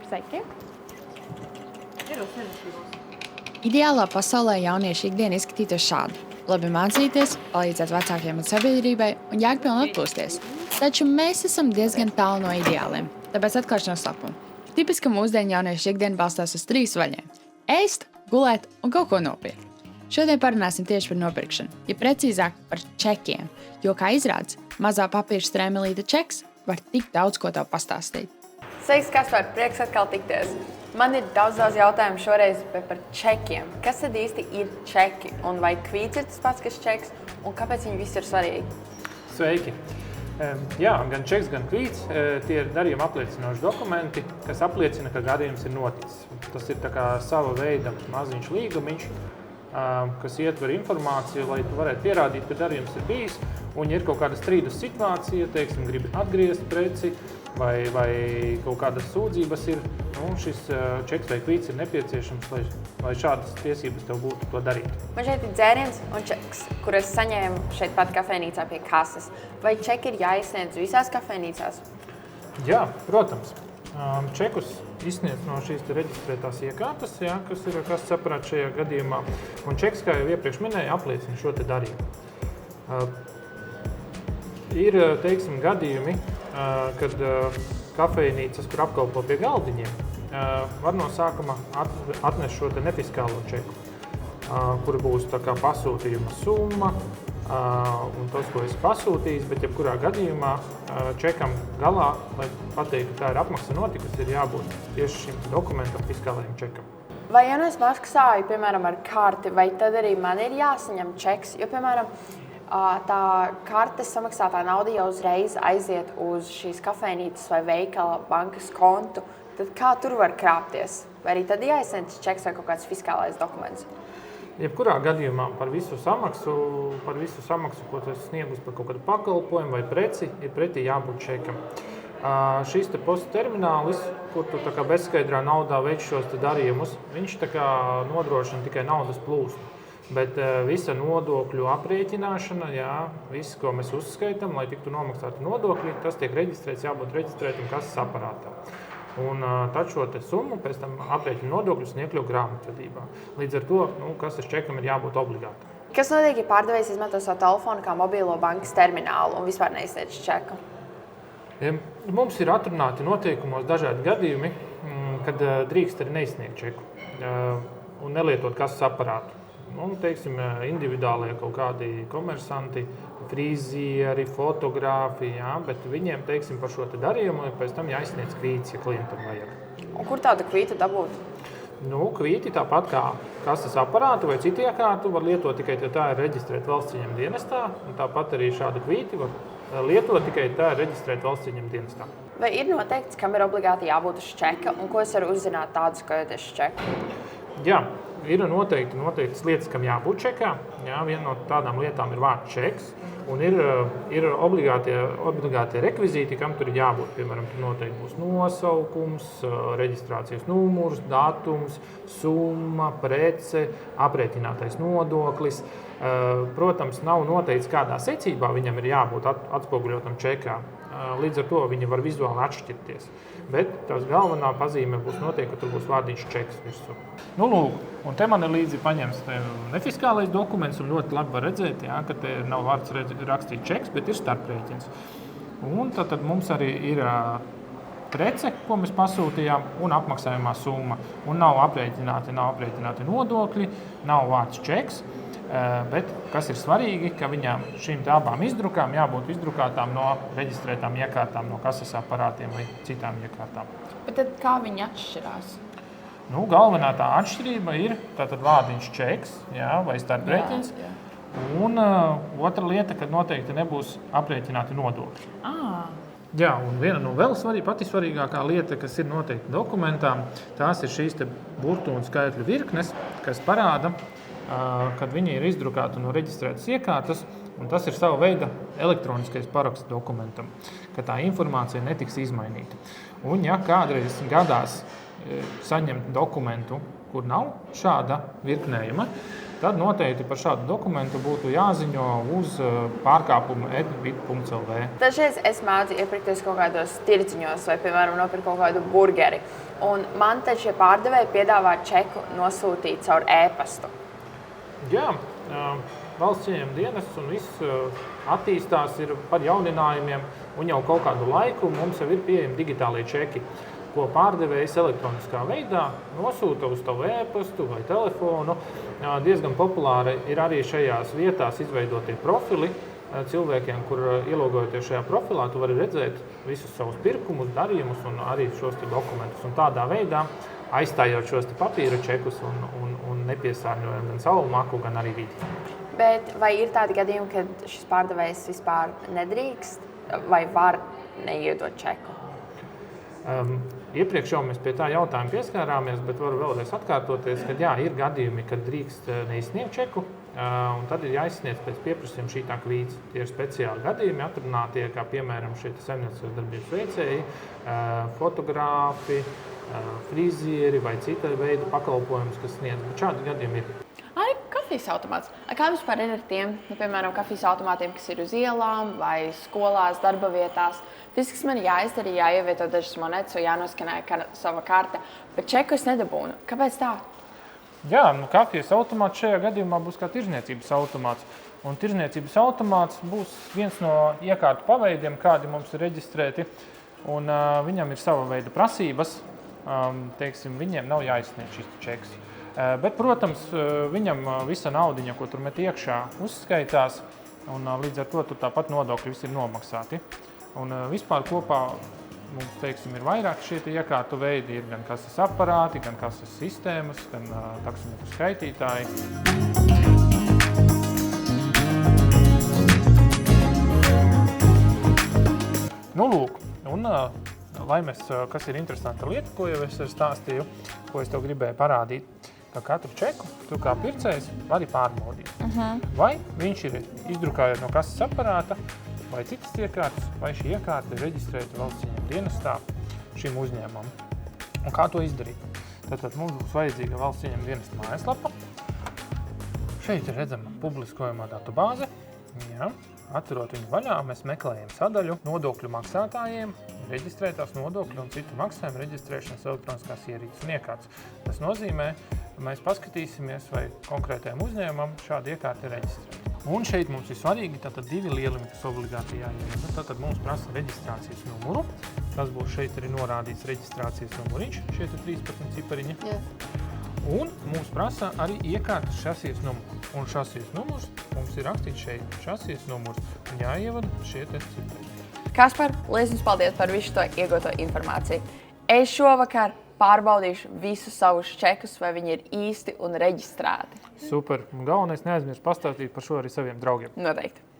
Sveiki! Ideālā pasaulē jaunieši ikdienu izskatītos šādi. Labi mācīties, palīdzēt vecākiem un sabiedrībai un jēgpilni atpūsties. Taču mēs esam diezgan tālu no ideāliem, tāpēc atklāšu noslēpumu. Tipiski mūsdienu jauniešu ikdiena balstās uz 3 vaļiem – ēst, gulēt un kaut ko nopirkt. Šodien parunāsim tieši par nopirkšanu, ja precīzāk par čekiem, jo, kā izrādās, mazā papīra strēmelīta čeks var tik daudz ko tev pastāstīt. Sveiks, Kaspar! Prieks atkal tikties! Man ir daudz jautājumu šoreiz par čekiem. Kas tad īsti ir čeki? Un vai kvīts ir tas pats, kas čeks? Un kāpēc viņi visi ir svarīgi? Sveiki! Jā, gan čeks, gan kvīts tie ir darījuma apliecinoši dokumenti, kas apliecina, ka gadījums ir noticis. Tas ir tā kā sava veida maziņš līgumiņš, kas ietver informāciju, lai tu varētu pierādīt, ka darījums ir bijis. Un ja ir kaut kāda strīdus situācija, teiksim, gribi atgriezt preci vai kaut kādas sūdzības ir, šis čeks vai kvīts ir nepieciešams, lai šādas tiesības tev būtu to darīt. Man šeit ir dzēriens un čeks, kur es saņēmu šeit pat kafejnīcā pie kases. Vai čeki ir jāizsniedz visās kafejnīcās? Jā, protams. Čekus izsniedz no šīs reģistrētās iekārtas, kas ir kas saprāt šajā gadījumā. Un čeks, kā jau iepriekš minēja, apliecina šo te darījumu. Ir, teiksim, gadījumi, kad kafejnīcas, kur apkalpo pie galdiņiem, var no sākuma atnest šo te nefiskālo čeku, kur būs tā kā pasūtījuma summa un tas, ko esi pasūtījis, bet jebkurā gadījumā čekam galā, lai pateiktu, ka tā ir apmaksa notikusi, ir jābūt tieši šim dokumentam, fiskālajiem čekam. Vai ja es maksāju, piemēram, ar karti, vai tad arī man ir jāsaņem čeks? Jo, piemēram, tā kartes samaksātā nauda jau uzreiz aiziet uz šīs kafejnīcas vai veikala bankas kontu, tad kā tur var krāpties? Vai arī tad jāizsniedz čeks vai kaut kāds fiskālais dokuments? Jebkurā gadījumā par visu samaksu, ko tu esi sniegus par kaut kādu pakalpojumu vai preci, ir pretī jābūt čekam. Šis te posta terminālis, kur tu tā kā bezskaidrā naudā veic šos te darījumus, viņš tā kā nodrošina tikai naudas plūsmu. Bet visa nodokļu aprēķināšana, viss, ko mēs uzskaitam, lai tiktu nomaksāti nodokļi, tas tiek reģistrēts, jābūt reģistrētam kases aparātā. Un tad šo te summu pēc tam aprēķina nodokļus un iekļauj grāmatvedībā. Līdz ar to, kases čekam ir jābūt obligāti. Kas notiek, ja pārdevējs izmanto savu telefonu kā mobilo bankas terminālu un vispār neizsniedz čeku? Mums ir atrunāti noteikumos dažādi gadījumi, kad drīkst arī neizsniegt čeku un nelietot kases aparātu. Teiksim, individuālie kaut kādi komersanti, frizieri, fotogrāfi, bet viņiem, teiksim, par šo te darījumu pēc tam jāizsniedz kvīts, ja klientam vajag. Un kur tādu kvītu dabūt? Kvīti tāpat kā kases aparātu vai citu iekārtu var lietot tikai, ja tā ir reģistrēta valsts ieņem dienestā, un tāpat arī šādu kvīti var lietot tikai, ja tā ir reģistrēta valsts ieņem dienestā. Vai ir noteikts, kam ir obligāti jābūt uz čeka, un ko es varu uzzināt tādus, ka ir uz čeku? Jā. Ir noteiktas lietas, kam jābūt čekā. Viena no tādām lietām ir vārds čeks. Un ir obligātie rekvizīti, kam tur ir jābūt. Piemēram, tur noteikti būs nosaukums, reģistrācijas numurs, datums, summa, prece, aprēķinātais nodoklis. Protams, nav noteikts, kādā secībā viņam ir jābūt atspoguļotam čekā. Līdz ar to viņi var vizuāli atšķirties. Bet tās galvenā pazīme būs noteikti, ka tur būs vārdiņš čeks virsū. Un te man ir līdzi paņems nefiskālais dokuments, un ļoti labi var redzēt, ka te nav vārds rakstīt čeks, bet ir starprēķins. Un tad mums arī ir prece, ko mēs pasūtījām, un apmaksājumā summa. Un nav aprēķināti nodokļi, nav vārds čeks. Bet, kas ir svarīgi, ka viņām šīm abām izdrukām jābūt izdrukātām no reģistrētām iekārtām, no kases aparātiem vai citām iekārtām. Bet tad kā viņi atšķirās? Galvenā tā atšķirība ir tātad vārdiņš čeks vai starprēķins. Un otra lieta, kad noteikti nebūs aprēķināti nodokļi. Jā, un viena no vēl pati svarīgākā lieta, kas ir noteikti dokumentā, tās ir šīs te burtu un skaitļu virknes, kas parāda, kad viņi ir izdrukāti no reģistrētas iekārtas, un tas ir sava veida elektroniskais paraksts dokumentam, ka tā informācija netiks izmainīta. Un ja kādreiz gadās saņemt dokumentu, kur nav šāda virknējuma, tad noteikti par šādu dokumentu būtu jāziņo uz pārkāpumu@bit.lv. Dažreiz es mēdzu iepirkties kaut kādos tirdziņos vai, piemēram, nopirkt kaut kādu burgeri. Un man tad šie pārdevēji piedāvā čeku nosūtīt caur e-pastu. Jā, valsts ieņēmuma dienests un viss attīstās ir par jauninājumiem, un jau kaut kādu laiku mums jau ir pieejami digitālie čeki, ko pārdevējs elektroniskā veidā nosūta uz tavu e-pastu vai telefonu. Diezgan populāri ir arī šajās vietās izveidotie profili cilvēkiem, kur ielogojoties šajā profilā, tu vari redzēt visus savus pirkumus, darījumus un arī šos dokumentus. Un tādā veidā aizstājot šos papīra čekus un nepiesārņojot gan savu maku, gan arī vidi. Bet vai ir tādi gadījumi, kad šis pārdevējs vispār nedrīkst vai var neiedot čeku? Iepriekš jau mēs pie tā jautājuma pieskārāmies, bet varu vēlreiz atkārtoties, ka jā, ir gadījumi, kad drīkst neizsniegt čeku, un tad ir jāizsniedz pēc pieprasījuma šī tā kvīts. Tie ir speciāli gadījumi atrunātie, kā piemēram šie saimnieciskās darbības veicēji, fotogrāfi, frizieri vai cita veida pakalpojumus, kas sniedz. Bet šādi gadījumi ir. Arī kafijas automāts. Kā vispār ir ar tiem, piemēram, kafijas automātiem, kas ir uz ielām vai skolās, darba vietās? Fiziski man jāizdara, jāievieto dažas monetas, jānoskanē sava karte, bet čeku es nedabūnu. Kāpēc tā? Jā, kafijas automāts šajā gadījumā būs kā tirzniecības automāts. Un tirzniecības automāts būs viens no iekārtu paveidiem, kādi mums ir reģistrēti. Un viņam ir sava veida prasības. Teiksim, viņiem nav jāizsniedz šis čeks. Bet, protams, viņam visa naudiņa, ko tur met iekšā, uzskaitās. Un līdz ar to tur tāpat nodokļi visi ir nomaksāti. Un vispār kopā mums, teiksim, ir vairāk šie iekārtu veidi. Ir gan kases aparāti, gan kases sistēmas, gan taksometru skaitītāji. Nu, lūk, un lai mēs, kas ir interesanta lieta, ko jau es stāstīju, ko es tev gribēju parādīt, ka katru čeku tu kā pircējs vari pārbaudīt. Vai viņš ir izdrukājot no kases aparāta, vai citas iekārtas, vai šī iekārta ir reģistrēta valsts ieņēmuma dienestā šim uzņēmumam. Un kā to izdarīt? Tātad mums būs vajadzīga valsts ieņēmuma dienesta mājaslapa. Šeit ir redzama publiskojumā datubāze. Jā, atverot viņu vaļā, mēs meklējam sadaļu nodokļu maksātājiem, reģistrētās nodokļu un citu maksājumu reģistrēšanas elektroniskās ierīces un iekārtas. Tas nozīmē, ka mēs paskatīsimies, vai konkrētajam uzņēmumam šāda iekārta ir reģistrēta. Un šeit mums ir svarīgi tātad divi lielumi, kas obligāti jāievada. Tātad mums prasa reģistrācijas numuru. Tas būs šeit arī norādīts reģistrācijas numuriņš, šeit ir 13 cipariņi. Jā. Un mums prasa arī iekārtas šasijas numuru. Un šasijas numurs mums ir rakstīts šeit, šasijas numurs, un jāievada šie te cipariņi. Kaspar, liels jums paldies par visu to iegūto informāciju. Es šovakar pārbaudīšu visus savus čekus, vai viņi ir īsti un reģistrēti. Super. Galvenais neaizmirst pastāstīt par šo arī saviem draugiem. Noteikti.